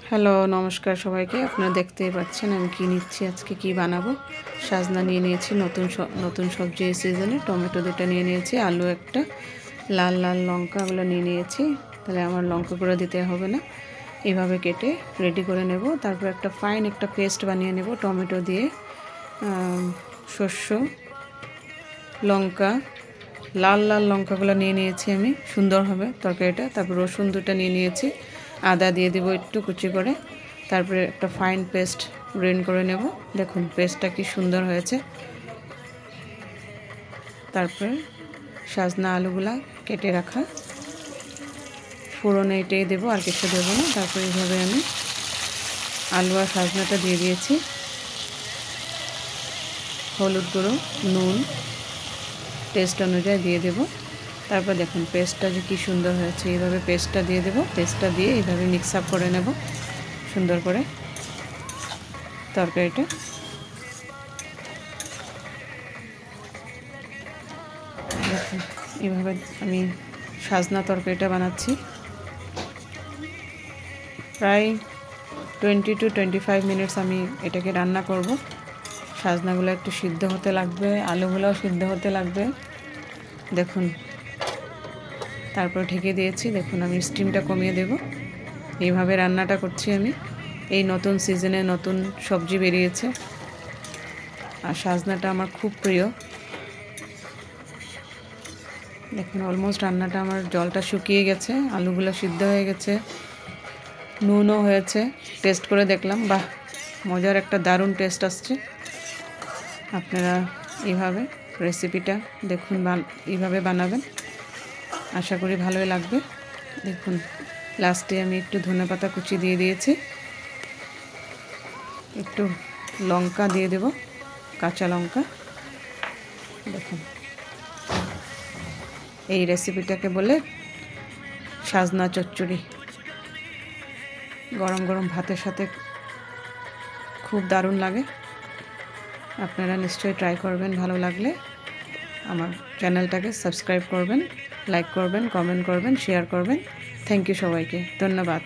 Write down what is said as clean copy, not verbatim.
Hello, নমস্কার সবাইকে। আপনারা দেখতেই পাচ্ছেন আমি কি নিচ্ছি, আজকে কি বানাবো। সাজনা নিয়ে নিয়েছি, নতুন সবজি এই সিজনে। টমেটো 2টা নিয়ে নিয়েছি, আলু একটা, লাল লাল লঙ্কাগুলো নিয়ে নিয়েছি। তাহলে আমার লঙ্কা করে দিতে হবে না। এভাবে কেটে রেডি করে নেব। তারপর একটা ফাইন একটা পেস্ট বানিয়ে নেব টমেটো দিয়ে, শস্য, লঙ্কা, লাল লাল লঙ্কাগুলো নিয়ে নিয়েছি আমি, সুন্দর হবে তরকারিটা। তারপর রসুন 2টা নিয়ে নিয়েছি, আদা দিয়ে দেবো একটু কুচি করে। তারপরে একটা ফাইন পেস্ট গ্রাইন্ড করে নেব। দেখুন পেস্টটা কি সুন্দর হয়েছে। তারপরে সাজনা আলুগুলা কেটে রাখা, ফোড়নে এটাই দেবো, আর কিছু দেবো না। তারপরে এইভাবে আমি আলু আর সাজনাটা দিয়ে দিয়েছি। হলুদ গুঁড়ো, নুন টেস্ট অনুযায়ী দিয়ে দেব। তারপর দেখুন পেস্টটা যে কী সুন্দর হয়েছে। এইভাবে পেস্টটা দিয়ে দেব। পেস্টটা দিয়ে এইভাবে মিক্স আপ করে নেব সুন্দর করে তরকারিটা। দেখুন এইভাবে আমি সাজনা তরকারিটা বানাচ্ছি। প্রায় 20 to 25 মিনিটস আমি এটাকে রান্না করব। সাজনাগুলো একটু সিদ্ধ হতে লাগবে, আলুগুলোও সিদ্ধ হতে লাগবে। দেখুন তারপর ঢেকে দিয়েছি। দেখুন আমি স্টিমটা কমিয়ে দেব। এইভাবে রান্নাটা করছি আমি। এই নতুন সিজনে নতুন সবজি বেরিয়েছে, আর সাজনাটা আমার খুব প্রিয়। দেখুন অলমোস্ট রান্নাটা আমার, জলটা শুকিয়ে গেছে, আলুগুলো সিদ্ধ হয়ে গেছে, নুনও হয়েছে। টেস্ট করে দেখলাম, বাহ, মজার একটা দারুণ টেস্ট আসছে। আপনারা এইভাবে রেসিপিটা দেখুন, এইভাবে বানাবেন, আশা করি ভালোই লাগবে। দেখুন লাস্টে আমি একটু ধনেপাতা কুচি দিয়ে দিয়েছি, একটু লঙ্কা দিয়ে দেব, কাঁচা লঙ্কা। দেখুন এই রেসিপিটাকে বলে সাজনা চচ্চড়ি। গরম গরম ভাতের সাথে খুব দারুণ লাগে। আপনারা নিশ্চয়ই ট্রাই করবেন। ভালো লাগলে আমার চ্যানেলটাকে সাবস্ক্রাইব করবেন, লাইক করবেন, কমেন্ট করবেন, শেয়ার করবেন। থ্যাংক ইউ সবাইকে, ধন্যবাদ।